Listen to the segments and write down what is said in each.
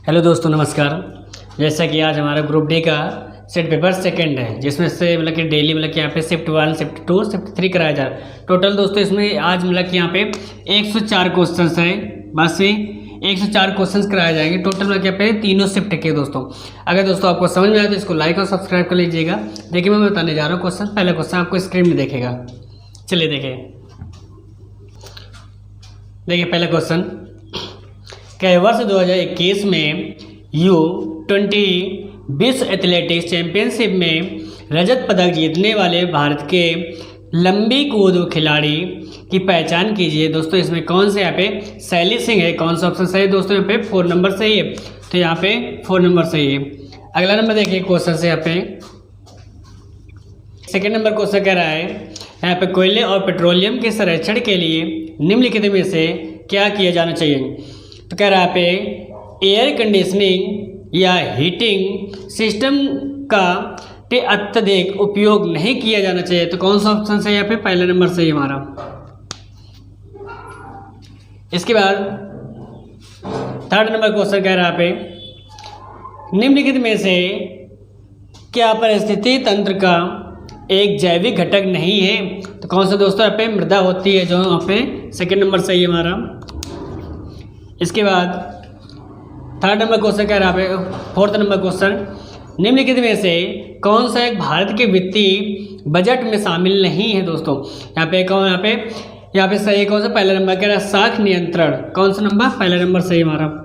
Hello दोस्तों, नमस्कार। जैसा कि आज हमारा ग्रुप डी का सेट पेपर सेकंड है, जिसमें से मतलब कि डेली मतलब कि यहाँ पे शिफ्ट 1, शिफ्ट 2, शिफ्ट 3 कराया जा रहा है। टोटल दोस्तों इसमें आज मतलब कि यहाँ पे 104 क्वेश्चन है। बस ही 104 क्वेश्चन कराए जाएंगे टोटल मतलब यहाँ पे तीनों शिफ्ट के। दोस्तों अगर दोस्तों आपको समझ में आए तो इसको लाइक और सब्सक्राइब कर लीजिएगा। देखिए मैं बताने जा रहा हूँ क्वेश्चन। पहला क्वेश्चन आपको स्क्रीन में देखेगा। चलिए देखिए पहला क्वेश्चन क्या है। वर्ष 2021 में U20 विश्व एथलेटिक्स चैंपियनशिप में रजत पदक जीतने वाले भारत के लंबी कूद खिलाड़ी की पहचान कीजिए। दोस्तों इसमें कौन से यहाँ पे शैली सिंह है। कौन सा ऑप्शन सही है दोस्तों? यहाँ पे 4 नंबर सही है, तो यहाँ पे 4 नंबर सही है। अगला नंबर देखिए क्वेश्चन से यहाँ पे सेकेंड नंबर क्वेश्चन कह रहा है यहाँ पे कोयले और पेट्रोलियम के संरक्षण के लिए निम्नलिखित में से क्या किया जाना चाहिए। तो कह रहा है पे एयर कंडीशनिंग या हीटिंग सिस्टम का अत्यधिक उपयोग नहीं किया जाना चाहिए। तो कौन सा ऑप्शन से यहाँ पे पहला नंबर सही हमारा। इसके बाद थर्ड नंबर क्वेश्चन कह रहा है पे निम्नलिखित में से क्या परिस्थिति तंत्र का एक जैविक घटक नहीं है। तो कौन सा दोस्तों यहाँ पे मृदा होती है, जो यहाँ पे सेकंड नंबर सही है हमारा। इसके बाद थर्ड नंबर क्वेश्चन कह रहा है फोर्थ नंबर क्वेश्चन निम्नलिखित में से कौन सा एक भारत के वित्तीय बजट में शामिल नहीं है। दोस्तों यहाँ पे सही कौन सा पहला नंबर कह रहा है साख नियंत्रण। कौन सा नंबर? पहला नंबर सही हमारा।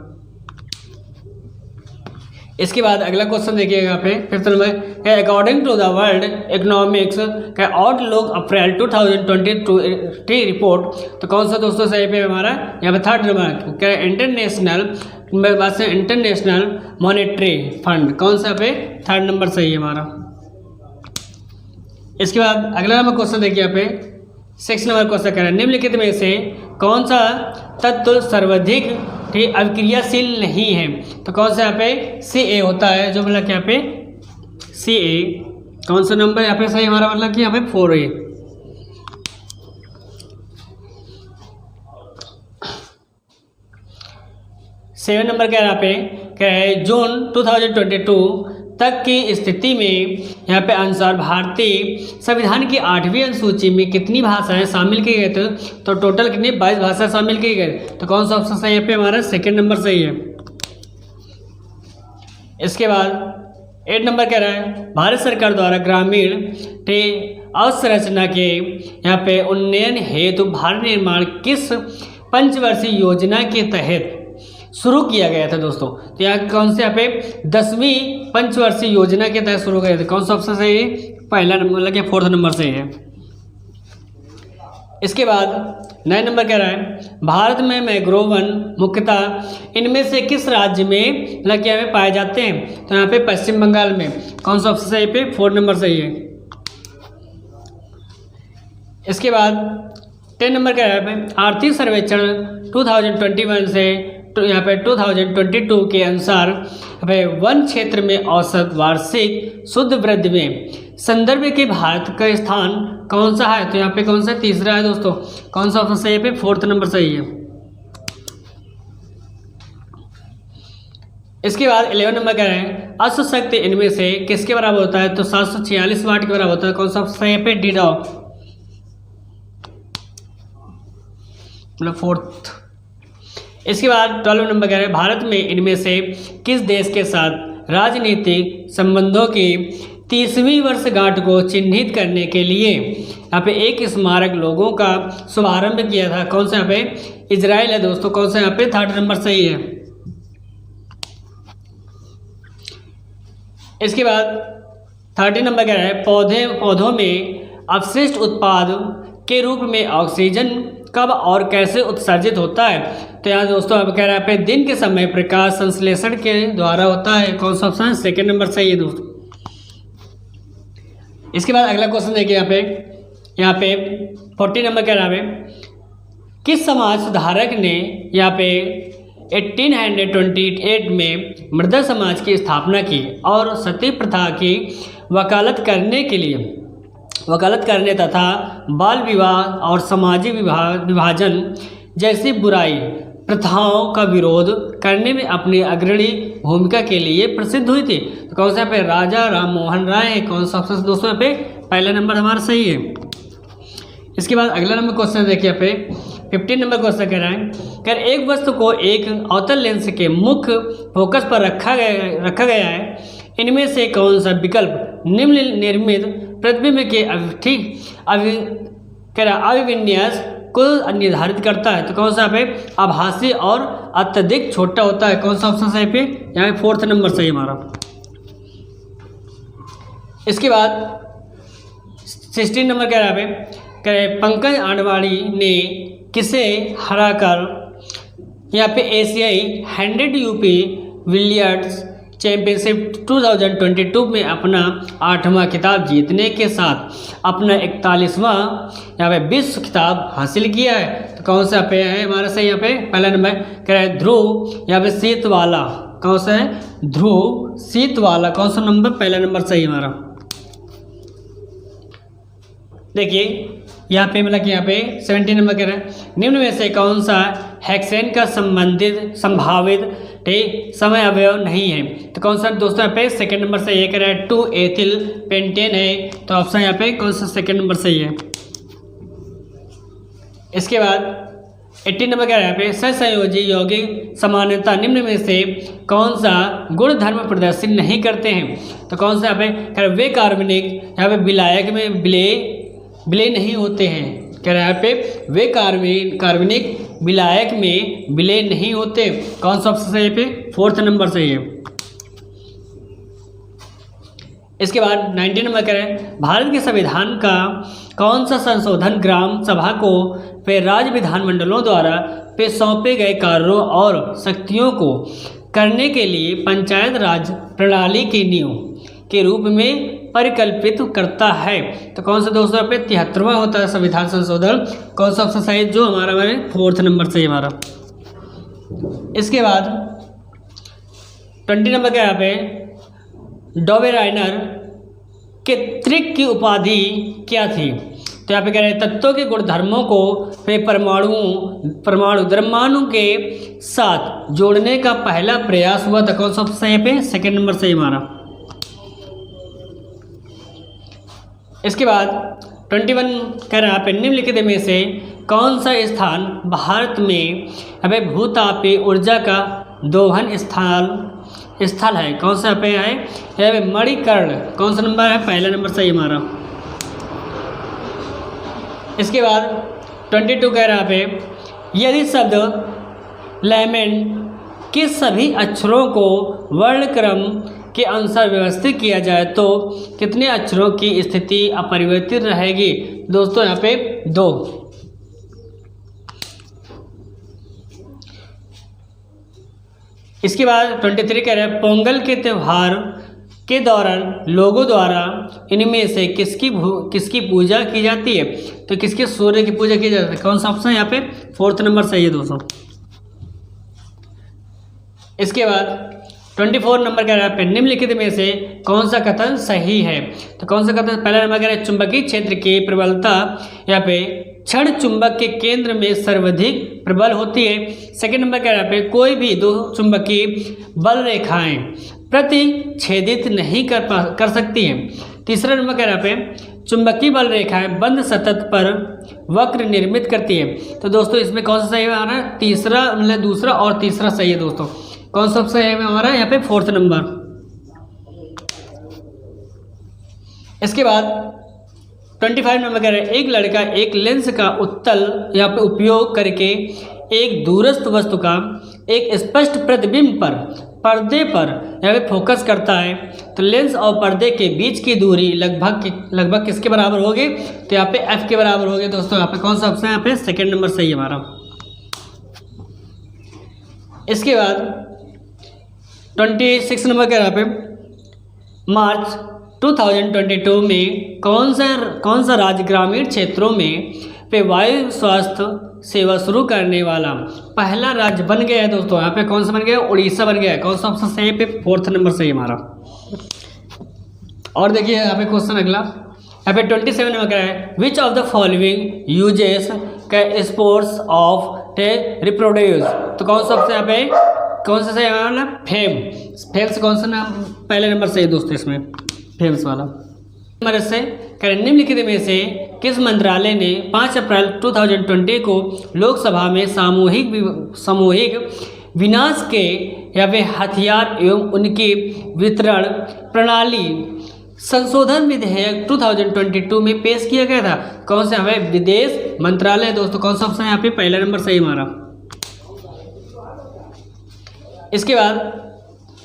इसके बाद अगला क्वेश्चन देखिएगा यहाँ पे fifth number according to the world economics का आउटलुक अप्रैल 2022 रिपोर्ट। तो कौन सा दोस्तों सही पे हमारा यहाँ पे थर्ड नंबर क्या इंटरनेशनल मॉनेटरी फंड। कौन सा पे थर्ड नंबर सही है हमारा। इसके बाद अगला नंबर क्वेश्चन देखिए यहाँ पे 6 नंबर क्वेश्चन कह रहा है निम्नलिखित में से कौन सा तत्व सर्वाधिक अविक्रियाशील नहीं है। तो कौन सा यहाँ पे Ca होता है, जो मतलब यहाँ पे Ca कौन सा नंबर यहाँ पे सही हमारा मतलब कि यहाँ पे 4 है। सेवन नंबर कह रहा पे क्या है जून 2022 तक की स्थिति में यहाँ पे अनुसार भारतीय संविधान की 8वीं अनुसूची में कितनी भाषाएं शामिल की गई थे। तो टोटल कितनी 22 भाषा शामिल की गई। तो कौन सा ऑप्शन सही है पे हमारा सेकंड नंबर सही है। इसके बाद 8 नंबर कह रहा है भारत सरकार द्वारा ग्रामीण अवसंरचना के यहाँ पे उन्नयन हेतु भारत निर्माण किस पंचवर्षीय योजना के तहत शुरू किया गया था। दोस्तों तो यहाँ कौन से यहाँ पे 10वीं पंचवर्षीय योजना के तहत शुरू किया था। कौन सा ऑप्शन सही है? पहला नंबर मतलब कि 4th नंबर सही है। इसके बाद 9 नंबर कह रहा है भारत में मैंग्रोव वन मुख्यतः इनमें से किस राज्य में मतलब क्या में पाए जाते हैं। तो यहाँ पे पश्चिम बंगाल में। कौन सा ऑप्शन सही पे 4 नंबर सही है। इसके बाद 10 नंबर कह रहा है आर्थिक सर्वेक्षण 2021 से तो यहाँ पे 2022 के अनुसार वन क्षेत्र में औसत वार्षिक शुद्ध वृद्धि में संदर्भ के भारत का स्थान कौन सा है। तो यहाँ पे कौन सा तीसरा है दोस्तों। कौन सा ऑप्शन सही है पे 4th नंबर सही है। इसके बाद 11 नंबर कह रहे हैं अश्व शक्ति इनमें से किसके बराबर होता है। तो 746 वाट के बराबर होता है। कौन सा ऑप्शन सही है पे डी मतलब 4th। इसके बाद 12 नंबर कह रहे हैं भारत में इनमें से किस देश के साथ राजनीतिक संबंधों की 30वीं वर्षगांठ को चिन्हित करने के लिए यहाँ पे एक स्मारक लोगों का शुभारंभ किया था। कौन सा यहाँ पे इजराइल है दोस्तों। कौन सा यहाँ पे 3rd नंबर सही है। इसके बाद 13 नंबर कह रहा है पौधों में अपशिष्ट उत्पाद के रूप में ऑक्सीजन कब और कैसे उत्सर्जित होता है। तो यहाँ दोस्तों अब कह रहा है पे दिन के समय प्रकाश संश्लेषण के द्वारा होता है। कौन सा ऑप्शन है? सेकंड नंबर सही है दोस्तों। इसके बाद अगला क्वेश्चन देखिए यहाँ पे 40 नंबर कह रहा है किस समाज सुधारक ने यहाँ पे 1828 में मृदा समाज की स्थापना की और सती प्रथा की वकालत करने तथा बाल विवाह और सामाजिक विभाजन जैसी बुराई प्रथाओं का विरोध करने में अपनी अग्रणी भूमिका के लिए प्रसिद्ध हुई थी। तो कौन सा पे राजा राम मोहन राय है, कौन सा ऑप्शन दोस्तों यहाँ पे पहला नंबर हमारा सही है। इसके बाद अगला नंबर क्वेश्चन देखिए यहाँ पे 15 नंबर क्वेश्चन कह रहा है कि एक वस्तु को एक अवतल लेंस के मुख्य फोकस पर रखा गया है, इनमें से कौन सा विकल्प निम्न निर्मित प्रतिबिंब के अभिविन्यास को निर्धारित करता है। तो कौन सा पे आभासी और अत्यधिक छोटा होता है, कौन सा ऑप्शन सही पे यहाँ पे 4th नंबर सही हमारा। इसके बाद 16 नंबर कह रहा है पंकज आडवाणी ने किसे हराकर यहाँ पे एशियाई 100 यूपी बिलियर्ड्स चैंपियनशिप 2022 में अपना 8वां खिताब जीतने के साथ अपना 41वां यहाँ पे विश्व खिताब हासिल किया है। तो कौन सा पे है हमारा सही यहाँ पे पहला नंबर कह रहा है ध्रुव यहाँ पे सीतवाला, कौन सा है ध्रुव सीतवाला, कौन सा नंबर पहला नंबर सही हमारा। देखिए यहाँ पे मतलब कि यहाँ पे 17 नंबर कह रहा है निम्न में से कौन सा हेक्सेन का संभावित समय अवयव नहीं है। तो कौन सा दोस्तों यहाँ पे 2nd नंबर सही है, कह रहा है 2 एथिल पेंटेन है। तो ऑप्शन यहाँ पे कौन सा 2nd नंबर सही है। इसके बाद 18 नंबर कह रहा है यहाँ पे सहसंयोजी यौगिक समानता निम्न में से कौन सा गुण धर्म प्रदर्शित नहीं करते हैं। तो कौन सा यहाँ पे कह रहा है वे कार्बनिक यहाँ पे विलायक में विलय नहीं होते हैं, कह रहा है यहाँ पे वे कार्बनिक विलायक में विलय नहीं होते, कौन सा ऑप्शन सही पे 4th नंबर सही है। इसके बाद 19 नंबर कह रहे हैं भारत के संविधान का कौन सा संशोधन ग्राम सभा को पे राज्य विधानमंडलों द्वारा पे सौंपे गए कार्यों और शक्तियों को करने के लिए पंचायत राज प्रणाली की नींव के रूप में परिकल्पित करता है। तो कौन सा दोस्तों पे 73वां होता है संविधान संशोधन, कौन सा ऑप्शन सही जो हमारा 4th नंबर सही हमारा। इसके बाद 20 नंबर का यहाँ पे डॉबेराइनर के त्रिक की उपाधि क्या थी। तो यहाँ पे कह रहे हैं तत्वों के गुणधर्मों को परमाणु द्रव्यमानों के साथ जोड़ने का पहला प्रयास हुआ था, कौन सा ऑप्शन सही पे 2nd नंबर सही हमारा। इसके बाद 21 कह रहा है निम्नलिखित में से कौन सा स्थान भारत में भूतापीय ऊर्जा का दोहन स्थल है, कौन सा पे है मणिकर्ण, कौन सा नंबर है पहला नंबर सही हमारा। इसके बाद 22 कह रहा है यदि शब्द लेमन के सभी अक्षरों को वर्णक्रम के अनुसार व्यवस्थित किया जाए तो कितने अक्षरों की स्थिति अपरिवर्तित रहेगी। दोस्तों यहाँ पे 2। इसके बाद 23 कह रहे हैं पोंगल के त्यौहार के दौरान लोगों द्वारा इनमें से किसकी पूजा की जाती है। तो किसके सूर्य की पूजा की जाती है, कौन सा ऑप्शन यहाँ पे 4th नंबर सही है दोस्तों। इसके बाद 24 नंबर कह रहा है निम्नलिखित में से कौन सा कथन सही है। तो कौन सा कथन पहला नंबर कह रहा है चुंबकीय क्षेत्र की प्रबलता यहाँ पे क्षण चुंबक के केंद्र में सर्वाधिक प्रबल होती है। 2nd नंबर कह रहा है कोई भी 2 चुंबकीय बल रेखाएं प्रतिच्छेदित नहीं कर सकती हैं। 3रा नंबर कह रहा है चुंबकीय बल रेखाएं बंद सतह पर वक्र निर्मित करती है। तो दोस्तों इसमें कौन सा सही है हमारा तीसरा, मतलब दूसरा और तीसरा सही है दोस्तों। कौन सा सही है हमारा यहाँ पे 4th नंबर। इसके बाद 25 नंबर कह रहे हैं एक लड़का एक लेंस का उत्तल यहाँ पे उपयोग करके एक दूरस्थ वस्तु का एक स्पष्ट प्रतिबिंब पर पर्दे पर यहाँ पे फोकस करता है। तो लेंस और पर्दे के बीच की दूरी लगभग किसके बराबर होगी। तो यहाँ पे f के बराबर होगी दोस्तों। यहाँ पे कौन सा ऑप्शन है यहाँ पे 2nd नंबर सही हमारा। इसके बाद 26 नंबर के यहाँ पे मार्च 2022 में कौन सा राज्य ग्रामीण क्षेत्रों में पे वायु स्वास्थ्य सेवा शुरू करने वाला पहला राज्य बन गया है दोस्तों। यहाँ पे कौन सा बन गया, उड़ीसा बन गया है। कौन सा ऑप्शन सही है पे 4th नंबर सही हमारा। और देखिए यहाँ पे क्वेश्चन अगला यहाँ पे 27 नंबर का है which of the following uses का स्पोर्ट्स ऑफ रिप्रोड्यूस, तो कौन सा ऑप्शन यहाँ पे कौन सा सही है? फेम्स कौन सा नाम पहले नंबर से है दोस्तों इसमें, फेम्स वाला। नंबर से निम्नलिखित में से किस मंत्रालय ने 5 अप्रैल 2020 को लोकसभा में सामूहिक विनाश के या वे हथियार एवं उनकी वितरण प्रणाली संशोधन विधेयक 2022 में पेश किया गया था? कौन सा हमें विदेश मंत्रालय दोस्तों, कौन सा ऑप्शन है यहाँ पे पहला नंबर सही हमारा। इसके बाद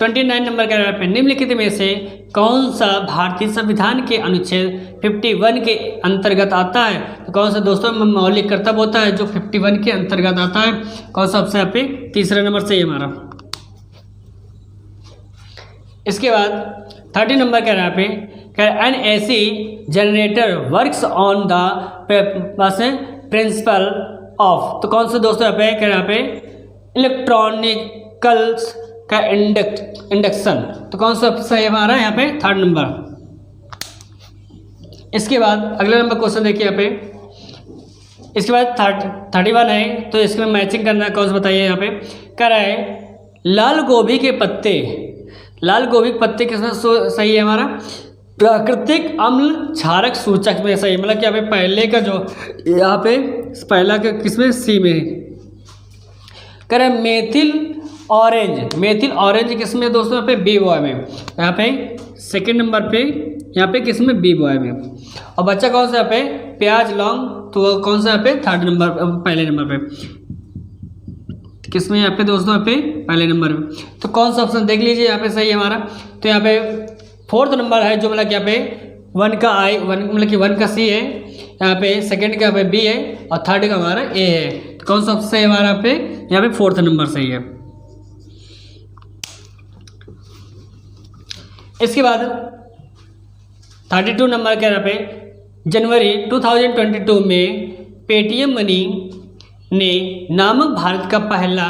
29 नंबर का पे निम्नलिखित में से कौन सा भारतीय संविधान के अनुच्छेद 51 के अंतर्गत आता है? तो कौन सा दोस्तों मौलिक कर्तव्य होता है जो 51 के अंतर्गत आता है? कौन सा ऑप्शन यहाँ पे तीसरा नंबर सही हमारा। इसके बाद 30 नंबर कह रहा है यहाँ पे N AC generator works on the principle of, तो कौन सा दोस्तों यहाँ पे कह रहा है यहाँ पे इलेक्ट्रॉनिकल्स का इंडक्शन, तो कौन सा सही हमारा यहाँ पे 3rd नंबर। इसके बाद अगला नंबर क्वेश्चन देखिए यहाँ पे, इसके बाद 31 है, तो इसमें मैचिंग करना है, कौन सा बताइए यहाँ पे कह रहा है लाल गोभी के पत्ते किसमें सही है हमारा? प्राकृतिक अम्ल क्षारक सूचक में सही, मतलब कि यहाँ पे पहले का जो यहाँ पे पहला का किसमें सी में कह रहा है मेथिल ऑरेंज किसमें दोस्तों यहाँ पे बी बॉय में, यहाँ पे 2nd नंबर पे यहाँ पे किसमें बी बॉय में। और बच्चा कौन सा यहाँ पे प्याज लौंग, तो कौन सा यहाँ पे 3rd नंबर पहले नंबर पे किसमें यहाँ पे दोस्तों यहाँ पे पहले नंबर में। तो कौन सा ऑप्शन देख लीजिए यहाँ पे सही है हमारा। तो यहाँ पे 4th नंबर है जो मतलब कि यहाँ पे 1 का आई मतलब कि 1 का सी है, यहाँ पे 2nd का यहाँ पे बी है और 3rd का हमारा ए है। तो कौन सा ऑप्शन सही है हमारा यहाँ पे 4th नंबर सही है। इसके बाद 32 नंबर के यहाँ पे जनवरी 2022 में पेटीएम मनी ने नामक भारत का पहला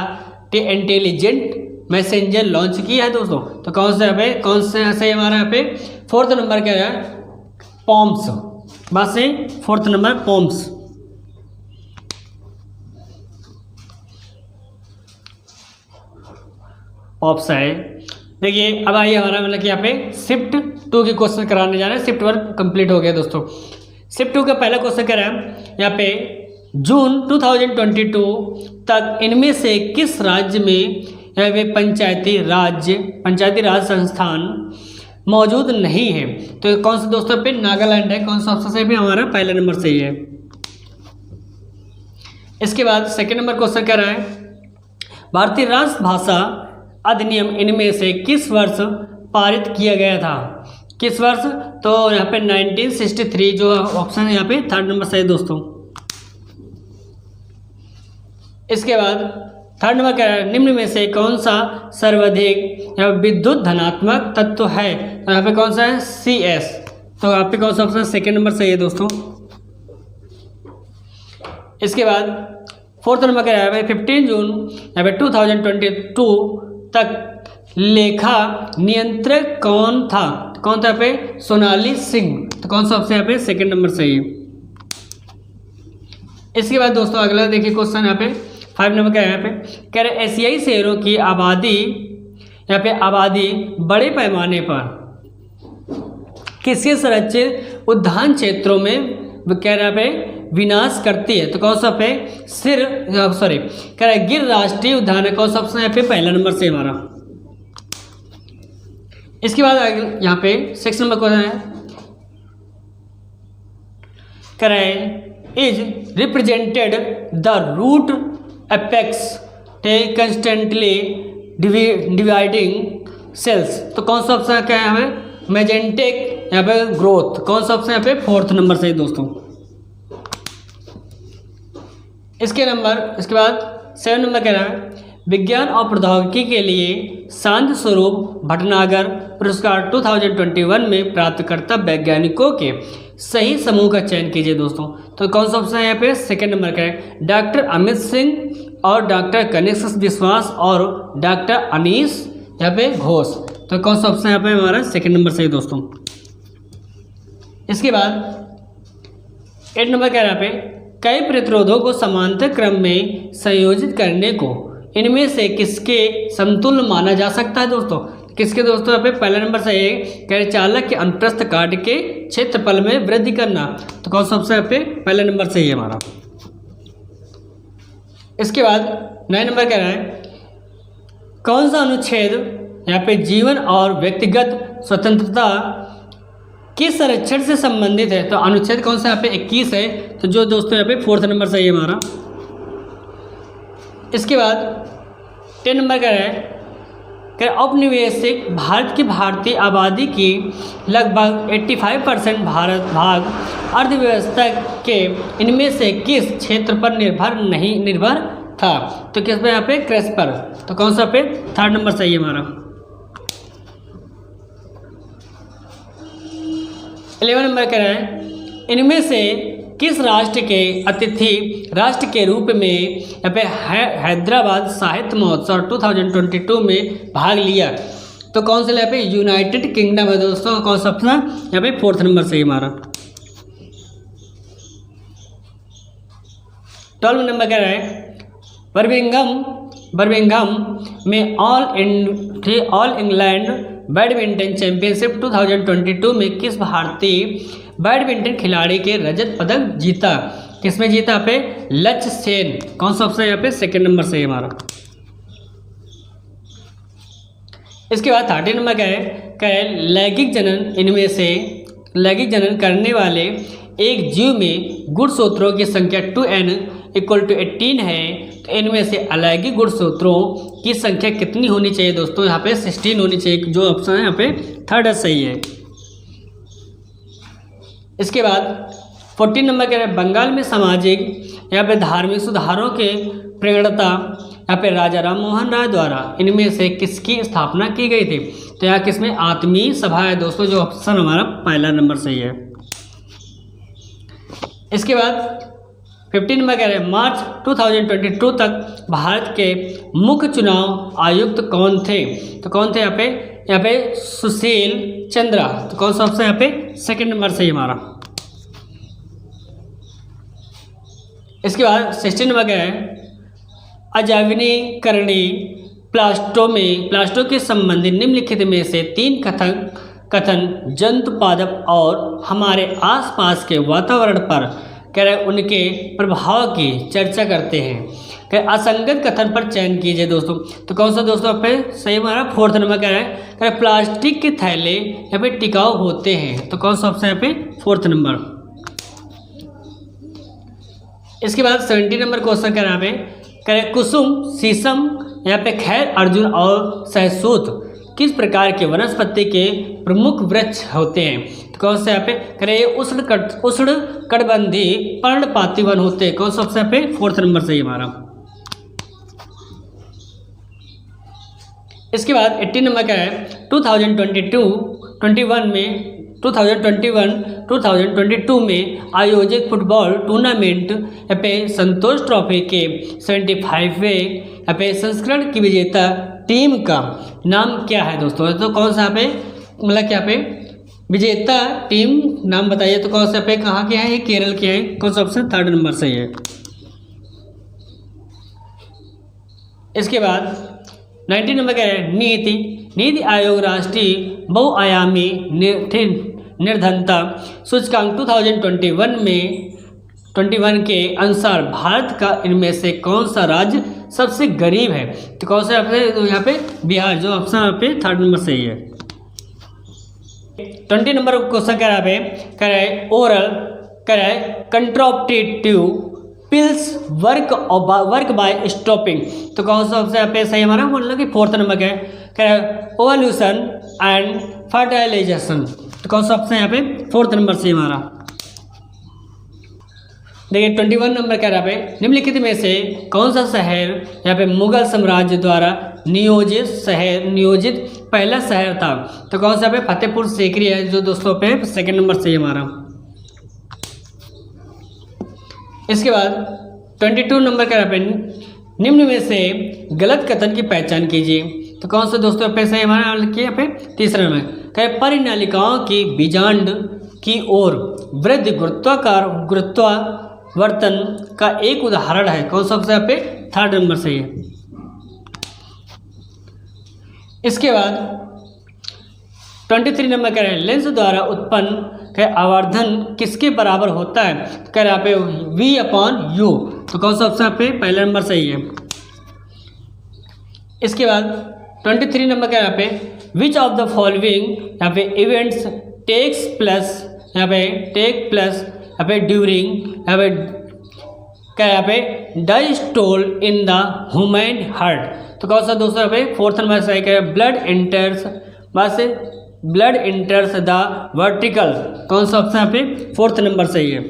इंटेलिजेंट मैसेंजर लॉन्च किया है दोस्तों। तो कौन सा यहाँ पे कौन सा सही हमारा यहाँ पे 4th नंबर क्या है पॉम्स, बस से 4th नंबर पॉम्स। ऑप्शन है देखिए। अब आइए हमारा मतलब कि यहाँ पे शिफ्ट 2 के क्वेश्चन कराने जा रहे हैं। शिफ्ट 1 कंप्लीट हो गया दोस्तों। शिफ्ट 2 का पहला क्वेश्चन क्या है यहाँ पे जून 2022 तक इनमें से किस राज्य में वे पंचायती राज संस्थान मौजूद नहीं है? तो कौन सा दोस्तों पे नागालैंड है। कौन सा ऑप्शन से भी हमारा पहला नंबर सही है। इसके बाद 2nd नंबर क्वेश्चन क्या रहा है भारतीय राष्ट्रभाषा अधिनियम इनमें से किस वर्ष पारित किया गया था? किस वर्ष? तो यहाँ पे 1963 जो ऑप्शन है यहाँ पे 3rd नंबर सही दोस्तों। इसके बाद 3rd नंबर क्या है निम्न में से कौन सा सर्वाधिक विद्युत धनात्मक तत्व है? तो यहाँ पे कौन सा है CS। तो यहाँ पे कौन सा ऑप्शन 2nd नंबर सही है दोस्तों। इसके बाद 4th नंबर क्या है 15 जून यहाँ पे 2022 तक लेखा नियंत्रक कौन था? तो कौन था यहाँ पे सोनाली सिंह। तो कौन सा ऑप्शन यहाँ पे 2nd नंबर सही है। इसके बाद दोस्तों अगला देखिए क्वेश्चन यहाँ पे 5 नंबर क्या है यहाँ पे कह रहे एशियाई शहरों की आबादी बड़े पैमाने पर किसके संरक्षित उद्यान क्षेत्रों में कह रहा पे विनाश करती है? तो कौन सा पे कह रहा है गिर राष्ट्रीय उद्यान है। कौन सा ऑप्शन यहाँ पे पहला नंबर से हमारा। इसके बाद यहाँ पे 6 नंबर क्वेश्चन है कह रहा है is represented the root apex constantly dividing cells. तो कौन सा ऑप्शन क्या है हमें मैजेंटिक यहाँ पे ग्रोथ। कौन सा ऑप्शन यहाँ पे 4th नंबर से दोस्तों। इसके बाद 7 नंबर कह रहा है विज्ञान और प्रौद्योगिकी के लिए शांति स्वरूप भटनागर पुरस्कार 2021 में प्राप्तकर्ता वैज्ञानिकों के सही समूह का चयन कीजिए दोस्तों। तो कौन सा ऑप्शन है यहाँ पे 2nd नंबर का है डॉक्टर अमित सिंह और डॉक्टर कनिष्क विश्वास और डॉक्टर अनीस यहाँ पे घोष। तो कौन सा ऑप्शन यहाँ पे हमारा 2nd नंबर सही दोस्तों। इसके बाद 8 नंबर कह रहा है यहाँ पे कई प्रतिरोधों को समांतर क्रम में संयोजित करने को इनमें से किसके समतुल्य माना जा सकता है दोस्तों? किसके दोस्तों? यहाँ पे पहला नंबर सही है, कह रहे चालक के अनुप्रस्थ काट के क्षेत्रफल में वृद्धि करना। तो कौन सा ऑप्शन यहाँ पे पहला नंबर सही है हमारा। इसके बाद 9 नंबर कह रहा है कौन सा अनुच्छेद यहाँ पे जीवन और व्यक्तिगत स्वतंत्रता के संरक्षण से संबंधित है? तो अनुच्छेद कौन सा यहाँ पे 21 है। तो जो दोस्तों यहाँ पे 4th नंबर सही है हमारा। इसके बाद 10 नंबर का है कि औपनिवेशिक भारत की भारतीय आबादी की लगभग 85% भारत भाग अर्थव्यवस्था के इनमें से किस क्षेत्र पर निर्भर था? तो किस पे यहाँ पे? कृषि पर। तो कौन सा पे 3rd नंबर सही है हमारा। 11 नंबर कह रहा है इनमें से किस राष्ट्र के अतिथि राष्ट्र के रूप में यहाँ पे हैदराबाद साहित्य महोत्सव 2022 में भाग लिया? तो कौन सा यहाँ पे? यूनाइटेड किंगडम है दोस्तों। कौन सा ऑप्शन यहाँ पे? 4th नंबर सही हमारा। 12 नंबर कह रहा है बर्मिंघम में ऑल इंग्लैंड बैडमिंटन चैंपियनशिप 2022 में किस भारतीय बैडमिंटन खिलाड़ी के रजत पदक जीता? किसमें जीता यहाँ पे? लक्ष्य सेन। कौन सा ऑप्शन यहाँ पे? 2nd नंबर सही हमारा। इसके बाद 13 नंबर का है लैंगिक जनन इनमें से लैंगिक जनन करने वाले एक जीव में गुणसूत्रों की संख्या 2n = 18 है। तो इनमें से अलैंगिक गुणसूत्रों की संख्या कितनी होनी चाहिए दोस्तों? यहाँ पे 16 होनी चाहिए। जो ऑप्शन है यहाँ पे 3rd सही है। इसके बाद 14 नंबर कह रहे हैं बंगाल में सामाजिक यहाँ पे धार्मिक सुधारों के प्रेरणता यहाँ पे राजा राम मोहन राय द्वारा इनमें से किसकी स्थापना की गई थी? तो यहाँ किसमें? आत्मीय सभा है दोस्तों। जो ऑप्शन हमारा पहला नंबर सही है। इसके बाद 15 नंबर कह रहे हैं मार्च 2022 तक भारत के मुख्य चुनाव आयुक्त कौन थे? तो कौन थे यहाँ पे सुशील चंद्रा। तो कौन सा ऑप्शन यहाँ पे? 2nd नंबर सही हमारा। इसके बाद 16 नंबर क्या है अजैविनीकरणी प्लास्टो के संबंधी निम्नलिखित में से 3 कथन जंतु पादप और हमारे आसपास के वातावरण पर कह रहे उनके प्रभाव की चर्चा करते हैं। असंगत कथन पर चयन कीजिए दोस्तों। तो कौन सा दोस्तों पे सही हमारा? 4th नंबर कह रहा है प्लास्टिक के थैले यहाँ पे टिकाऊ होते हैं। तो कौन सा ऑप्शन यहाँ पे? 4th number. इसके बाद 17 नंबर क्वेश्चन कह रहा है कुसुम शीशम यहाँ पे खैर अर्जुन और सहसूत किस प्रकार के वनस्पति के प्रमुख वृक्ष होते हैं? तो कौन सा यहाँ पे करे उष्ण कटिबंधीय पर्णपाती वन होते हैं। कौन सा ऑप्शन यहाँ पे? 4th नंबर सही हमारा। इसके बाद 18 नंबर का है 2021 में आयोजित फुटबॉल टूर्नामेंट यहाँ पे संतोष ट्रॉफी के 75वें यहाँ पे संस्करण की विजेता टीम का नाम क्या है दोस्तों? तो कौन सा यहाँ पे मतलब क्या पे विजेता टीम नाम बताइए। तो कौन सा पे कहाँ के हैं? ये केरल के हैं। कौन सा ऑप्शन? 3rd नंबर सही है। इसके बाद 19 नंबर का है नीति आयोग राष्ट्रीय बहुआयामी निर्धनता सूचकांक 2021 के अनुसार भारत का इनमें से कौन सा राज्य सबसे गरीब है? तो कौन सा यहाँ पे? बिहार। जो ऑप्शन यहाँ पे 3rd नंबर सही है। 20 नंबर क्वेश्चन कह रहा है कंट्राप्टेटिव पिल्स वर्क बाय स्टॉपिंग। तो कौन सा ऑप्शन यहाँ पे सही हमारा? मतलब कि 4th नंबर का है ओवल्यूशन एंड फर्टिलाइजेशन। तो कौन सा ऑप्शन यहाँ पे? 4th नंबर से हमारा। देखिए 21 नंबर कह रहा है निम्नलिखित में से कौन सा शहर यहाँ पे मुगल साम्राज्य द्वारा नियोजित पहला शहर था? तो कौन सा पे? फतेहपुर सीकरी है। जो दोस्तों पे 2nd नंबर से हमारा। इसके बाद 22 नंबर कह रहा है निम्न में से गलत कथन की पहचान कीजिए। तो कौन सा दोस्तों पे सही हमारा? यहाँ पे 3रा नंबर कह परिनालिकाओं की बीजांड की ओर वृद्धि परिवर्तन का एक उदाहरण है। कौन सा ऑप्शन यहाँ पे? थर्ड नंबर सही है। इसके बाद 23 नंबर कह रहे हैं लेंस द्वारा उत्पन्न का आवर्धन किसके बराबर होता है? तो कह रहे हैं यहाँ पे V/U। तो कौन सा ऑप्शन यहाँ पे? पहला नंबर सही है। इसके बाद 23 नंबर कह रहे हैं यहाँ पे विच ऑफ द फॉलोइंग यहाँ पे इवेंट्स टेक प्लस यहाँ पे ड्यूरिंग यहाँ पे does toll in the human heart. तो कौन सा दोस्तों यहाँ पे? फोर्थ नंबर सही कह रहे हैं ब्लड इंटर्स द वर्टिकल। कौन सा ऑप्शन यहाँ पे? फोर्थ नंबर सही है।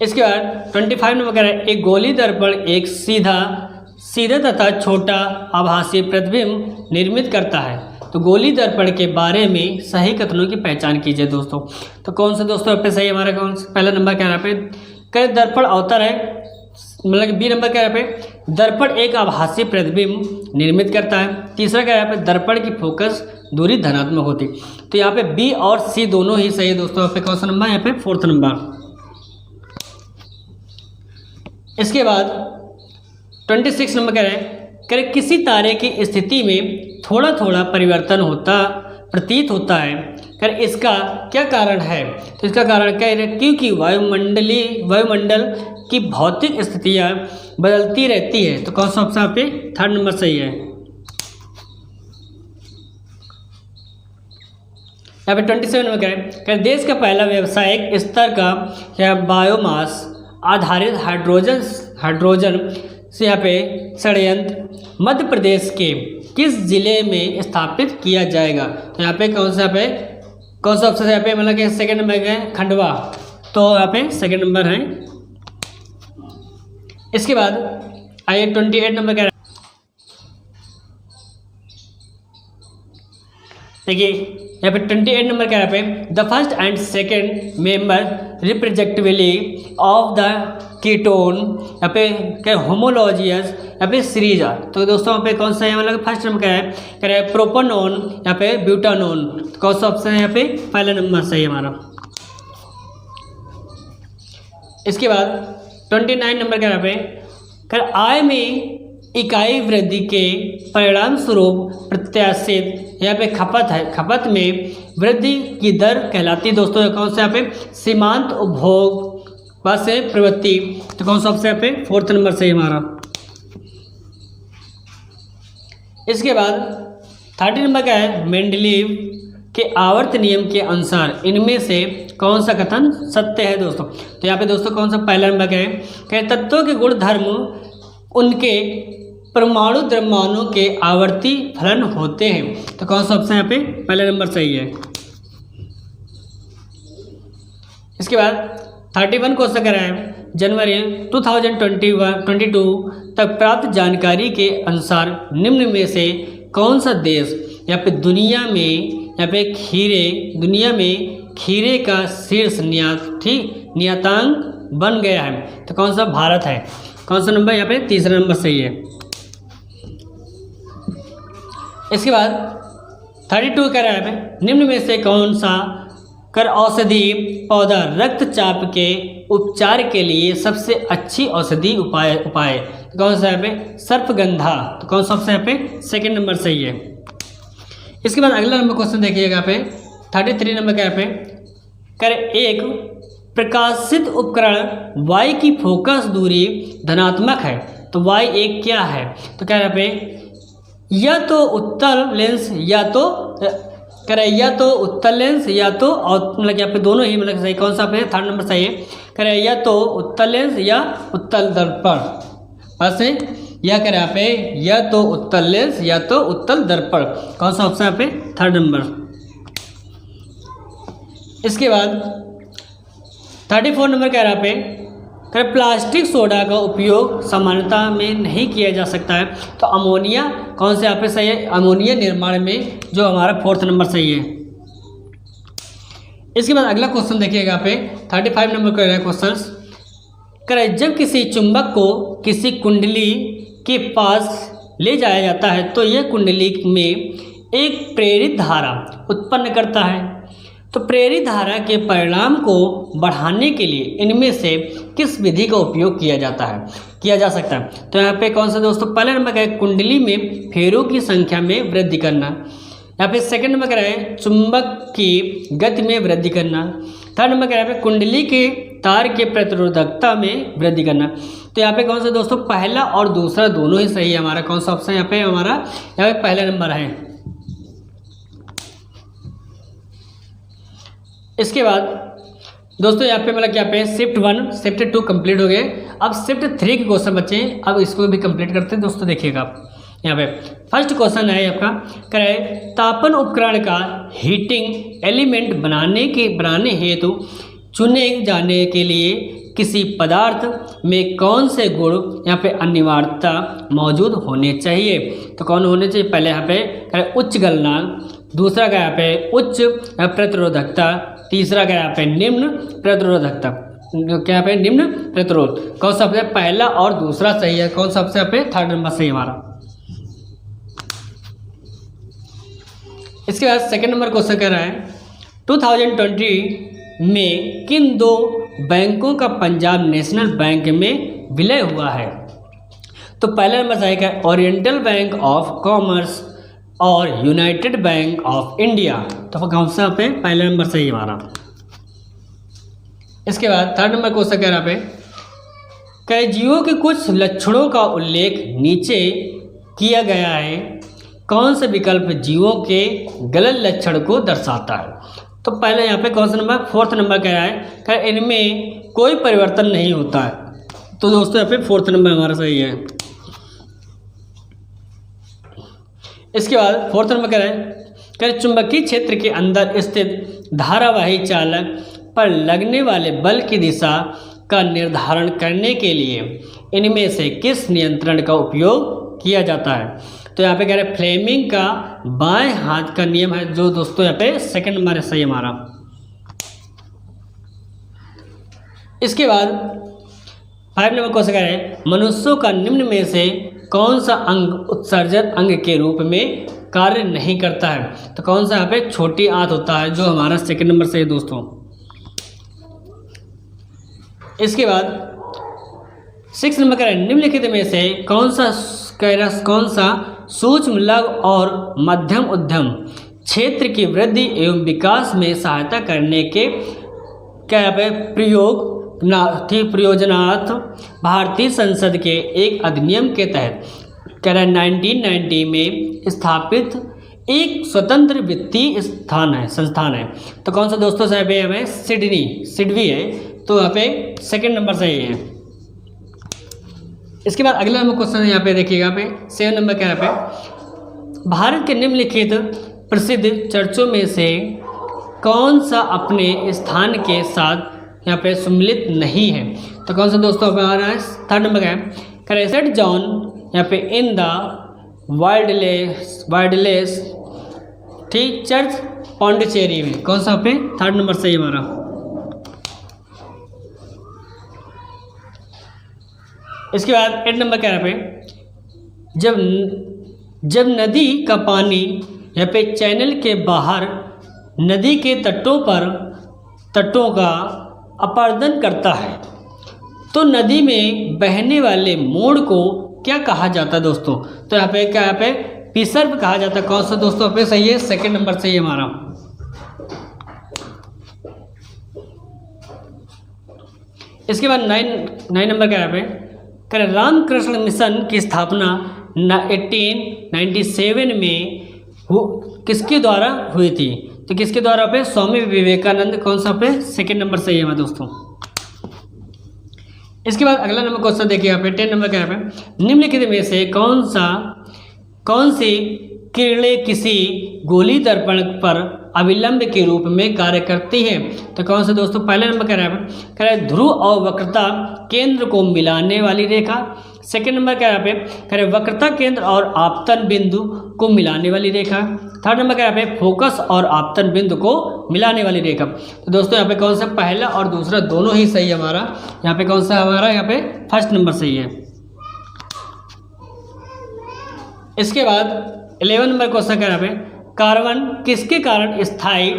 इसके बाद 25 नंबर कह रहे हैं एक गोली दर्पण एक सीधा तथा छोटा आभासी प्रतिबिंब निर्मित करता है। तो गोली दर्पण के बारे में सही कथनों की पहचान कीजिए दोस्तों। तो कौन सा दोस्तों यहाँ पे सही? हमारा कौन सा? पहला नंबर कह रहा है पे दर्पण अवतर है, मतलब बी नंबर कह रहा है पे दर्पण एक आभासी प्रतिबिंब निर्मित करता है। तीसरा कह रहा है पे दर्पण की फोकस दूरी धनात्मक होती। तो यहाँ पे बी और सी दोनों ही सही है दोस्तों। यहाँ पे कौन सा नंबर? यहाँ पे फोर्थ नंबर। इसके बाद 26 नंबर कह रहे हैं किसी तारे की स्थिति में थोड़ा थोड़ा परिवर्तन प्रतीत होता है, कर इसका क्या कारण है? तो इसका कारण कह रहे हैं क्योंकि वायुमंडल की भौतिक स्थितियाँ बदलती रहती है। तो कौन सा ऑप्शन यहाँ पे? थर्ड नंबर सही है। यहाँ पे 27 नंबर कह रहे हैं देश का पहला व्यावसायिक स्तर का या बायोमास आधारित हाइड्रोजन से यहाँ पे षड्यंत्र मध्य प्रदेश के किस जिले में स्थापित किया जाएगा? तो यहाँ पे कौन सा ऑप्शन यहाँ पे? मतलब कि सेकंड नंबर है खंडवा। तो यहाँ पे सेकंड नंबर है। इसके बाद आइए 28 नंबर कह रहा है, देखिए यहाँ पे 28 नंबर कह रहा है the first and second member respectively of the ketone यहाँ पे होमोलॉजियस यहाँ पे सीरीज आ। तो दोस्तों यहाँ पे कौन सा है? मतलब फर्स्ट नंबर क्या है? कह रहे हैं प्रोपेनॉन यहाँ पे ब्यूटानॉन। तो कौन सा ऑप्शन है यहाँ पे? पहला नंबर सही है हमारा। इसके बाद 29 नंबर कह रहा है आय में इकाई वृद्धि के परिणाम स्वरूप प्रत्याशित यहाँ पे खपत में वृद्धि की दर कहलाती है दोस्तों। कौन सा यहाँ पे? सीमांत उपभोग से प्रवृत्ति। तो कौन सा ऑप्शन यहाँ पे? फोर्थ नंबर सही हमारा। इसके बाद 30 नंबर का है मेंडलीव के आवर्त नियम के अनुसार इनमें से कौन सा कथन सत्य है दोस्तों? तो यहाँ पे दोस्तों कौन सा? पहला नंबर का है तत्वों के गुण धर्म उनके परमाणु द्रव्यमानों के आवर्ती फलन होते हैं। तो कौन सा ऑप्शन यहाँ पे? पहला नंबर सही है। इसके बाद 31 क्वेश्चन कर रहे हैं जनवरी 2022 तक प्राप्त जानकारी के अनुसार निम्न में से कौन सा देश यहाँ पे दुनिया में खीरे का शीर्ष निर्यातक बन गया है? तो कौन सा? भारत है। कौन सा नंबर? यहाँ पे तीसरा नंबर सही है। इसके बाद 32 कह रहा है निम्न में से कौन सा औषधि पौधा रक्तचाप के उपचार के लिए सबसे अच्छी औषधि उपाय? तो कौन सा यहाँ पे? सर्पगंधा। तो कौन सा ऑप्शन यहाँ पे? सेकंड नंबर सही है। इसके बाद अगला नंबर क्वेश्चन देखिएगा यहाँ पे 33 नंबर का यहाँ पे एक प्रकाशित उपकरण वाई की फोकस दूरी धनात्मक है तो वाई एक क्या है? तो कह रहा पे या तो उत्तल लेंस या तो उत्तल लेंस या तो मतलब यहाँ पे दोनों ही मतलब सही। कौन सा पे? थर्ड नंबर सही है। कह रहे या तो उत्तल लेंस या उत्तल दर्पण। बस यह कह रहे यहाँ पे या तो उत्तल लेंस या तो उत्तल दर्पण। कौन सा ऑप्शन यहाँ पे? Third number. इसके बाद 34 नंबर कह रहा पे प्लास्टिक सोडा का उपयोग सामान्यता में नहीं किया जा सकता है तो अमोनिया कौन से यहाँ पे सही है? अमोनिया निर्माण में जो हमारा फोर्थ नंबर सही है। इसके बाद अगला क्वेश्चन देखिएगा यहाँ पे 35 नंबर का क्वेश्चन जब किसी चुंबक को किसी कुंडली के पास ले जाया जाता है तो यह कुंडली में एक प्रेरित धारा उत्पन्न करता है। तो प्रेरित धारा के परिणाम को बढ़ाने के लिए इनमें से किस विधि का उपयोग किया जा सकता है। तो यहाँ पे कौन सा दोस्तों, पहला नंबर क्या है, कुंडली में फेरों की संख्या में वृद्धि करना। यहाँ पे सेकंड नंबर क्या है, चुंबक की गति में वृद्धि करना। थर्ड नंबर क्या है, कुंडली के तार के प्रतिरोधकता में वृद्धि करना। तो यहाँ पे कौन सा दोस्तों, पहला और दूसरा दोनों ही सही है। हमारा कौन सा ऑप्शन यहाँ पे हमारा यहाँ पे पहला नंबर है। इसके बाद दोस्तों यहाँ पे मतलब क्या पे शिफ्ट 1 शिफ्ट 2 कंप्लीट हो गए। अब शिफ्ट 3 के क्वेश्चन बचे हैं, अब इसको भी कंप्लीट करते हैं दोस्तों। देखिएगा आप यहाँ पे फर्स्ट क्वेश्चन है आपका, कह रहे तापन उपकरण का हीटिंग एलिमेंट बनाने हेतु चुने जाने के लिए किसी पदार्थ में कौन से गुण यहाँ पे अनिवार्यता मौजूद होने चाहिए। तो कौन होने चाहिए, पहले यहाँ पे कह रहे उच्च गलनांक, दूसरा क्या यहाँ पे उच्च प्रतिरोधकता, तीसरा क्या यहाँ पे निम्न प्रतिरोधकता, क्या यहाँ पे निम्न प्रतिरोध। कौन सा सबसे पहला और दूसरा सही है, कौन सा सबसे यहाँ पे थर्ड नंबर सही हमारा। इसके बाद सेकंड नंबर क्वेश्चन कह रहा है 2020 में किन दो बैंकों का पंजाब नेशनल बैंक में विलय हुआ है। तो पहला नंबर सही है ओरिएंटल बैंक ऑफ कॉमर्स और यूनाइटेड बैंक ऑफ इंडिया। तो कौन सा पे पहला नंबर सही हमारा। इसके बाद थर्ड नंबर क्वेश्चन कह रहा पे कई जीवों के कुछ लक्षणों का उल्लेख नीचे किया गया है, कौन से विकल्प जीवों के गलत लक्षण को दर्शाता है। तो पहले यहाँ पे कौन सा नंबर, फोर्थ नंबर कह रहा है कि इनमें कोई परिवर्तन नहीं होता है। तो दोस्तों यहाँ पे फोर्थ नंबर हमारा सही है। इसके बाद फोर्थ नंबर कह रहा है कि चुंबकीय क्षेत्र के अंदर स्थित धारावाही चालक पर लगने वाले बल की दिशा का निर्धारण करने के लिए इनमें से किस नियंत्रण का उपयोग किया जाता है। तो यहाँ पे कह रहे हैं फ्लेमिंग का बाएं हाथ का नियम है, जो दोस्तों यहाँ पे सेकंड नंबर है सही हमारा। इसके बाद 5 नंबर क्वेश्चन कह रहे हैं मनुष्यों का निम्न में से कौन सा अंग उत्सर्जक अंग के रूप में कार्य नहीं करता है। तो कौन सा यहाँ पे छोटी आंत होता है, जो हमारा सेकंड नंबर से है दोस्तों। इसके बाद 6 नंबर कह रहे हैं निम्नलिखित में से कौन सा सूक्ष्म लघु और मध्यम उद्यम क्षेत्र की वृद्धि एवं विकास में सहायता करने के क्या यहाँ पे प्रयोजनार्थ भारतीय संसद के एक अधिनियम के तहत कह रहे 1990 में स्थापित एक स्वतंत्र वित्तीय संस्थान है। तो कौन सा दोस्तों साहब है, हमें सिडवी है। तो यहाँ पे सेकंड नंबर सही है। इसके बाद अगला नंबर क्वेश्चन यहाँ पे देखिएगा, यहाँ पे 7 नंबर क्या है, यहाँ पे भारत के निम्नलिखित प्रसिद्ध चर्चों में से कौन सा अपने स्थान के साथ यहाँ पे सम्मिलित नहीं है। तो कौन सा दोस्तों हमारा है थर्ड नंबर का है क्रेसेंट जॉन यहाँ पे इन द वाइल्डलेस ठीक चर्च पौंडीचेरी में। कौन सा पे थर्ड नंबर सही हमारा। इसके बाद 8 नंबर क्या है पे जब नदी का पानी यहाँ पे चैनल के बाहर नदी के तटों का अपरदन करता है, तो नदी में बहने वाले मोड़ को क्या कहा जाता है दोस्तों। तो यहाँ पे क्या, यहाँ पे विसर्ग कहा जाता है। कौन सा दोस्तों पे सही है, सेकंड नंबर सही है हमारा। इसके बाद 9 नंबर क्या है पे रामकृष्ण मिशन की स्थापना 1897 में किसके द्वारा हुई थी। तो किसके द्वारा पे, स्वामी विवेकानंद। कौन सा पे सेकंड नंबर सही है हमारे दोस्तों। इसके बाद अगला नंबर क्वेश्चन देखिए यहाँ पे 10 नंबर क्या है पे निम्नलिखित में से कौन सी किरणें किसी गोली दर्पण पर अविलंब के रूप में कार्य करती है। तो कौन सा दोस्तों, पहला नंबर कह रहा है ध्रुव और वक्रता केंद्र को मिलाने वाली रेखा। सेकंड नंबर क्या है कह रहे वक्रता केंद्र और आपतन बिंदु को मिलाने वाली रेखा। थर्ड नंबर क्या है फोकस और आपतन बिंदु को मिलाने वाली रेखा। तो दोस्तों यहाँ पे कौन सा पहला और दूसरा दोनों ही सही है हमारा। यहाँ पे कौन सा हमारा, यहाँ पे फर्स्ट नंबर सही है। इसके बाद 11 नंबर क्वेश्चन क्या है कार्बन किसके कारण स्थायी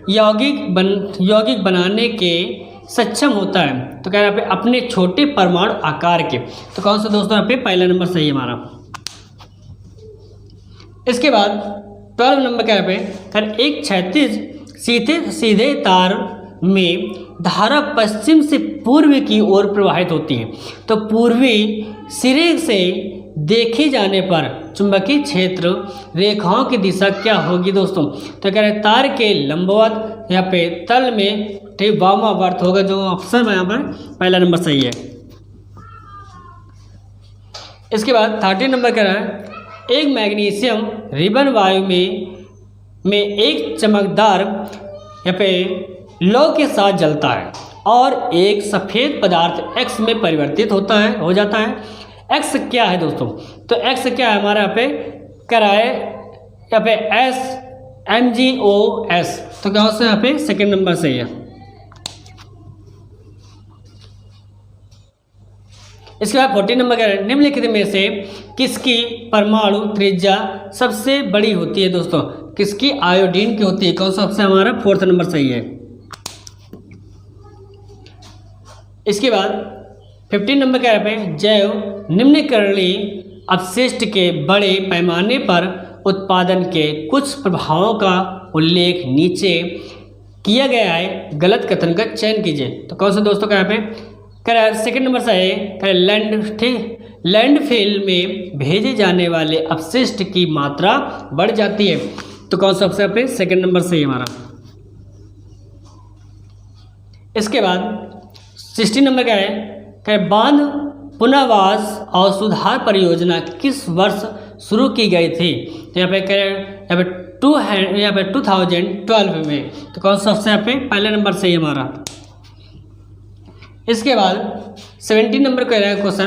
यौगिक बनाने के सक्षम होता है। तो कह रहा है यहाँ पे अपने छोटे परमाणु आकार के। तो कौन सा दोस्तों यहाँ पे पहला नंबर सही है हमारा। इसके बाद 12 नंबर क्या है फिर एक क्षैतिज सीधे तार में धारा पश्चिम से पूर्व की ओर प्रवाहित होती है। तो पूर्वी सिरे से देखे जाने पर चुंबकीय क्षेत्र रेखाओं की दिशा क्या होगी दोस्तों। तो कह रहे हैं तार के लंबवत यहाँ पे तल में ठीक वामावर्त होगा, जो ऑप्शन यहाँ पर पहला नंबर सही है। इसके बाद 13 नंबर कह रहा है एक मैग्नीशियम रिबन वायु में एक चमकदार यहाँ पे लौ के साथ जलता है और एक सफ़ेद पदार्थ एक्स में परिवर्तित हो जाता है। एक्स क्या है दोस्तों। तो एक्स क्या है हमारा यहाँ पे कराए यहाँ पे MgOs। तो क्या होता है यहाँ पे सेकंड नंबर सही है। इसके बाद 14 नंबर का निम्नलिखित में से किसकी परमाणु त्रिज्या सबसे बड़ी होती है दोस्तों। किसकी आयोडीन की होती है। कौन सा ऑप्शन हमारा 4th नंबर सही है। इसके बाद 15 नंबर का है जैव निम्नकरणीय अपशिष्ट के बड़े पैमाने पर उत्पादन के कुछ प्रभावों का उल्लेख नीचे किया गया है, गलत कथन का चयन कीजिए। तो कौन सा दोस्तों का यहाँ पे करें सेकंड नंबर से है लैंडफिल में भेजे जाने वाले अपशिष्ट की मात्रा बढ़ जाती है। तो कौन सा ऑप्शन पे सेकंड नंबर सही हमारा। इसके बाद 16 नंबर का है बांध पुनर्वास और सुधार परियोजना किस वर्ष शुरू की गई थी। तो यहाँ पे 2012 में। तो कौन सा ऑप्शन यहाँ पे पहला नंबर सही हमारा। इसके बाद 17 नंबर का क्वेश्चन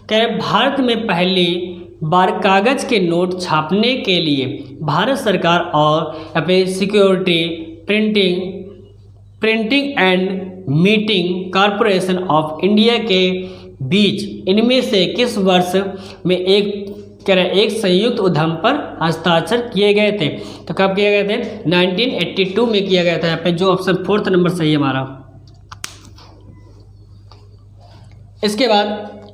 कह रहे भारत में पहली बार कागज के नोट छापने के लिए भारत सरकार और यहाँ पे security printing and meeting corporation of India के बीच इनमें से किस वर्ष में एक संयुक्त उद्यम पर हस्ताक्षर किए गए थे। तो कब किए गए थे 1982 में किया गया था। यहाँ पे जो ऑप्शन 4th नंबर सही है हमारा। इसके बाद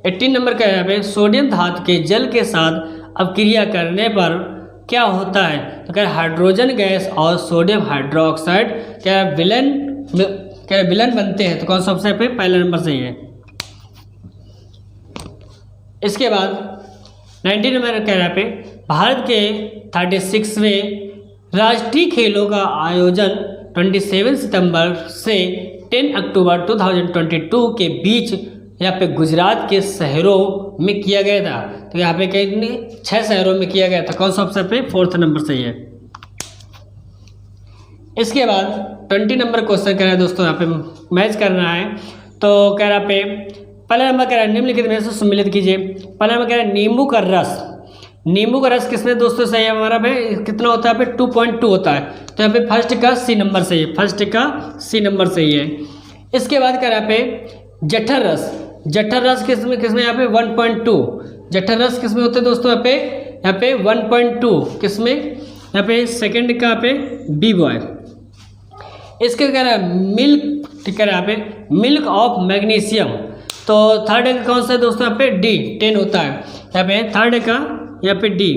18 नंबर का यहाँ पे सोडियम धातु के जल के साथ अपक्रिया करने पर क्या होता है। तो क्या हाइड्रोजन गैस और सोडियम हाइड्रोक्साइड क्या विलन बनते हैं। तो कौन सा ऑप्शन पे पहला नंबर सही है। इसके बाद 19 नंबर कह रहा पे भारत के 36वें राष्ट्रीय खेलों का आयोजन 27 सितंबर से 10 अक्टूबर 2022 के बीच यहाँ पे गुजरात के शहरों में किया गया था। तो यहाँ पे कितने 6 शहरों में किया गया था। कौन सा ऑप्शन पे 4th नंबर सही है। इसके बाद 20 नंबर क्वेश्चन कह रहा है दोस्तों, यहाँ पे मैच करना है। तो कह रहा पे पहला नंबर कह रहा है निम्नलिखित में से सम्मिलित कीजिए। पहला नंबर कह रहा है नींबू का रस किसमें दोस्तों सही है हमारा भाई कितना होता है। 2.2 होता है। तो यहाँ पे फर्स्ट का सी नंबर सही है। फर्स्ट का सी नंबर सही है। इसके बाद कह रहा पे जठर रस किसमें यहाँ पे 1.2। जठर रस किसमें होते हैं दोस्तों यहाँ पे 1.2 किसमें यहाँ पे सेकंड का यहाँ पे बी बॉय। इसके कह रहा है मिल्क कह रहा है यहाँ पे मिल्क ऑफ मैग्नीशियम। तो थर्ड का कौन सा है दोस्तों यहाँ पे डी 10 होता है। यहाँ पे थर्ड का यहाँ पे डी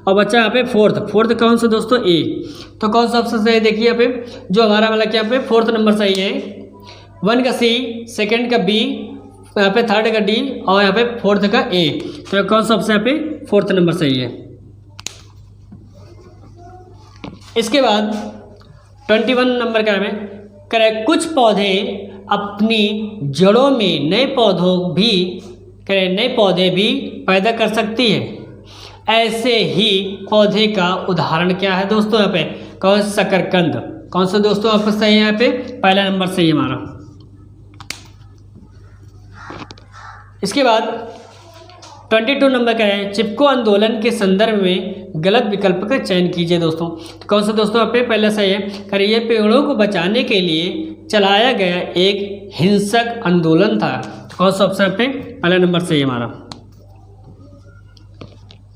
और बच्चा यहाँ पे फोर्थ कौन सा दोस्तों ए। तो कौन सा ऑप्शन सही है देखिए यहाँ पे जो हमारा वाला क्या पे 4th नंबर सही है। 1 का सी, सेकंड का बी, यहाँ पे थर्ड का डी और यहाँ पे 4th का ए। तो कौन सा ऑप्शन यहाँ पे 4th नंबर सही है। इसके बाद 21 नंबर का है करें कुछ पौधे अपनी जड़ों में नए पौधे भी पैदा कर सकती है। ऐसे ही पौधे का उदाहरण क्या है दोस्तों यहाँ पे कौन शकरकंद। कौन सा दोस्तों आपका सही है यहाँ पे पहला नंबर सही है हमारा। इसके बाद 22 नंबर का है चिपको आंदोलन के संदर्भ में गलत विकल्प का चयन कीजिए दोस्तों। तो कौन सा दोस्तों यहाँ पे पहला सही है। करिए पेड़ों को बचाने के लिए चलाया गया एक हिंसक आंदोलन था। तो कौन सा ऑप्शन पे पहला नंबर सही है हमारा।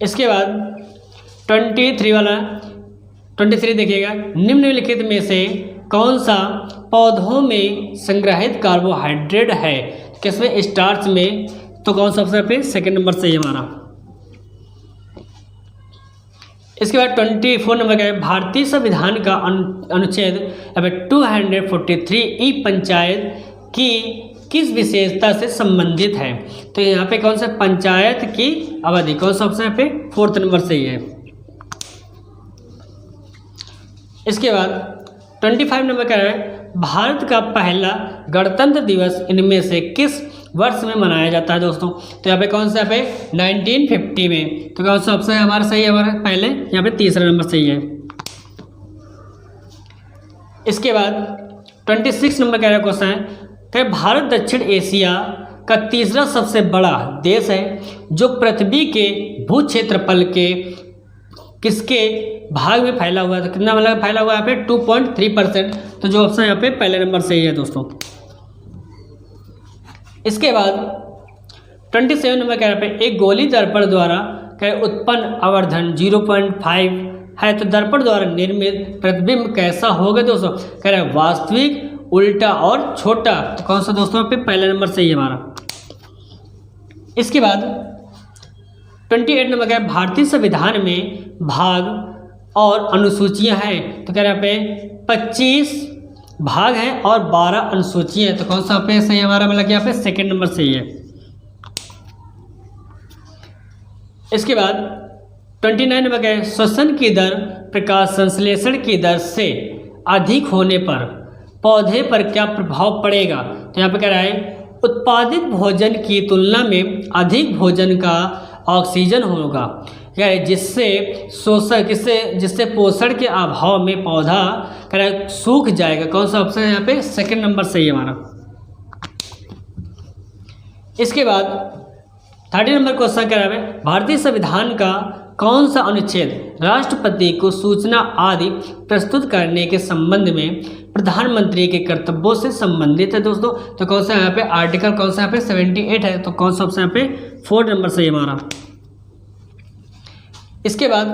इसके बाद 23 देखिएगा निम्नलिखित में से कौन सा पौधों में संग्रहित कार्बोहाइड्रेट है? किसमें? स्टार्च में। तो कौन सा ऑप्शन पे? सेकंड नंबर सही है हमारा। इसके बाद 24 नंबर का है, भारतीय संविधान का अनुच्छेद 243 पंचायत की किस विशेषता से संबंधित है? तो यहाँ पे कौन सा? पंचायत की अवधि। कौन सा ऑप्शन पे? 4th नंबर सही है। इसके बाद 25 नंबर का है, भारत का पहला गणतंत्र दिवस इनमें से किस वर्ष में मनाया जाता है दोस्तों? तो यहाँ पे कौन सा? पे 1950 में। तो कौन सा ऑप्शन है हमारा सही है? हमारा पहले यहाँ पे तीसरा नंबर सही है। इसके बाद 26 नंबर का क्वेश्चन है कि भारत दक्षिण एशिया का तीसरा सबसे बड़ा देश है जो पृथ्वी के भू क्षेत्रफल के किसके भाग में फैला हुआ है? तो कितना मतलब फैला हुआ है यहाँ पे? 2.3%। तो जो ऑप्शन यहाँ पे पहले नंबर सही है दोस्तों। इसके बाद 27 नंबर कह रहा है, एक गोली दर्पण द्वारा उत्पन्न आवर्धन 0.5 है तो दर्पण द्वारा निर्मित प्रतिबिंब कैसा होगा दोस्तों? कह रहा है वास्तविक, उल्टा और छोटा। तो कौन सा दोस्तों यहाँ पे? पहला नंबर सही है हमारा। इसके बाद 28 नंबर का है, भारतीय संविधान में भाग और अनुसूचियां हैं। तो कह रहा है पे 25 भाग हैं और 12 अनुसूचियां हैं। तो कौन सा पे सही है हमारा? मतलब कि यहाँ पे सेकंड नंबर सही है। इसके बाद 29 नंबर का है, श्वसन की दर प्रकाश संश्लेषण की दर से अधिक होने पर पौधे पर क्या प्रभाव पड़ेगा? तो यहाँ पे कह रहा है उत्पादित भोजन की तुलना में अधिक भोजन का ऑक्सीजन होगा, जिससे शोषण जिससे पोषण के अभाव में पौधा कह रहा है सूख जाएगा। कौन सा ऑप्शन है यहाँ पे? सेकंड नंबर सही है हमारा। इसके बाद 30 नंबर क्वेश्चन कह रहा है, भारतीय संविधान का कौन सा अनुच्छेद राष्ट्रपति को सूचना आदि प्रस्तुत करने के संबंध में प्रधानमंत्री के कर्तव्यों से संबंधित है दोस्तों? तो कौन सा यहाँ पे आर्टिकल कौन सा यहाँ पे 78 है। तो कौन सा ऑप्शन यहाँ पे 4 नंबर सही है हमारा। इसके बाद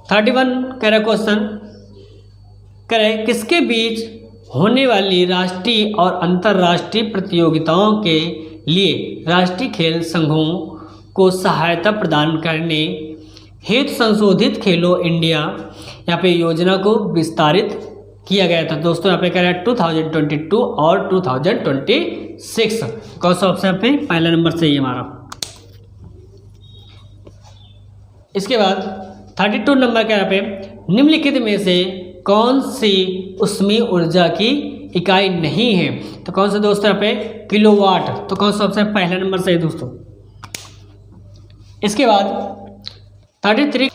31 कह रहा क्वेश्चन कह रहे किसके बीच होने वाली राष्ट्रीय और अंतर्राष्ट्रीय प्रतियोगिताओं के लिए राष्ट्रीय खेल संघों को सहायता प्रदान करने हेतु संशोधित खेलो इंडिया यहाँ पे योजना को विस्तारित किया गया था दोस्तों? यहाँ पे कह रहा है 2022 और 2026। कौन सा ऑप्शन पे? पहला नंबर सही है हमारा। इसके बाद 32 नंबर का यहाँ पे निम्नलिखित में से कौन सी ऊष्मीय ऊर्जा की इकाई नहीं है? तो कौन सा दोस्तों यहाँ पे? किलोवाट। तो कौन सा ऑप्शन? पहला नंबर सही दोस्तों। इसके बाद 33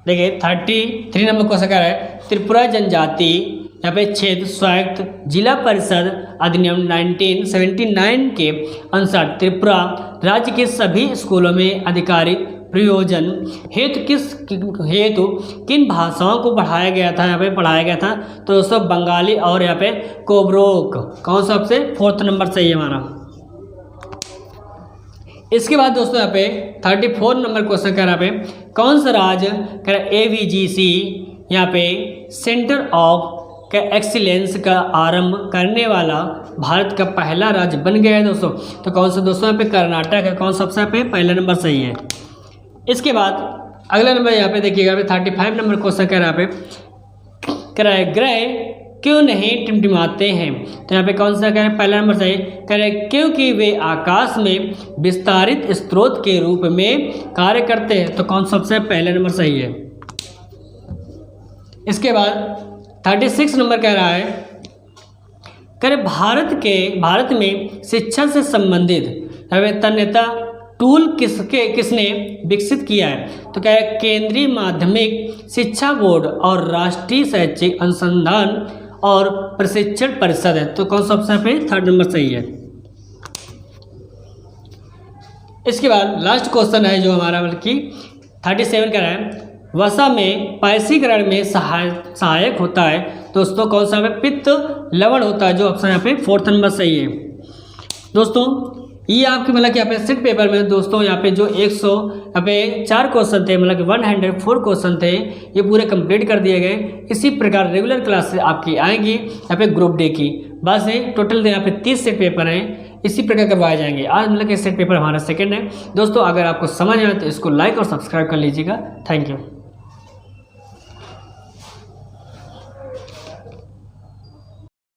देखिए 33 नंबर क्वेश्चन कह रहा है, त्रिपुरा जनजाति यहाँ पे क्षेत्र स्वायत्त जिला परिषद अधिनियम 1979 के अनुसार त्रिपुरा राज्य के सभी स्कूलों में आधिकारिक प्रयोजन हेतु किन भाषाओं को पढ़ाया गया था? यहाँ पे पढ़ाया गया था तो दोस्तों बंगाली और यहाँ पे कोबरोक। कौन सा आपसे? 4th नंबर सही है हमारा। इसके बाद दोस्तों यहाँ पे 34 नंबर क्वेश्चन कह रहा पे कौन सा राज्य कह रहा AVGC यहाँ पे सेंटर ऑफ एक्सीलेंस का आरंभ करने वाला भारत का पहला राज्य बन गया है दोस्तों? तो कौन सा दोस्तों यहाँ पे? कर्नाटक है। कौन सा ऑप्शन पे? पहला नंबर सही है। इसके बाद अगला नंबर यहाँ पे देखिएगा 35 नंबर क्वेश्चन कह रहा पे कह रहा है ग्रह क्यों नहीं टिमटिमाते हैं? तो यहाँ पे कौन सा कह रहे हैं? पहला नंबर सही कह रहे हैं क्योंकि वे आकाश में विस्तारित स्रोत के रूप में कार्य करते हैं। तो कौन सा सबसे? पहला नंबर सही है। इसके बाद 36 नंबर कह रहा है कह रहे भारत में शिक्षा से संबंधित तन्यता टूल किसने विकसित किया है? तो क्या है? केंद्रीय माध्यमिक शिक्षा बोर्ड और राष्ट्रीय शैक्षिक अनुसंधान और प्रशिक्षण परिषद है। तो कौन सा ऑप्शन पे? 3rd नंबर सही है। इसके बाद लास्ट क्वेश्चन है जो हमारा बल्कि 37 का है, वसा में पायसीकरण में सहायक होता है दोस्तों? कौन सा है? पित्त लवण होता है। जो ऑप्शन यहाँ पे 4th नंबर सही है दोस्तों। ये आपके मतलब कि यहाँ पे सेट पेपर में दोस्तों यहाँ पे जो 100 यहाँ पे 4 क्वेश्चन थे, मतलब कि 104 क्वेश्चन थे, ये पूरे कंप्लीट कर दिए गए। इसी प्रकार रेगुलर क्लास आपकी आएंगी यहाँ पे ग्रुप डे की। बस है टोटल यहाँ पे 30 सेट पेपर हैं, इसी प्रकार करवाए जाएंगे। आज मतलब कि सेट पेपर हमारा सेकंड है दोस्तों। अगर आपको समझ आए तो इसको लाइक और सब्सक्राइब कर लीजिएगा। Thank you.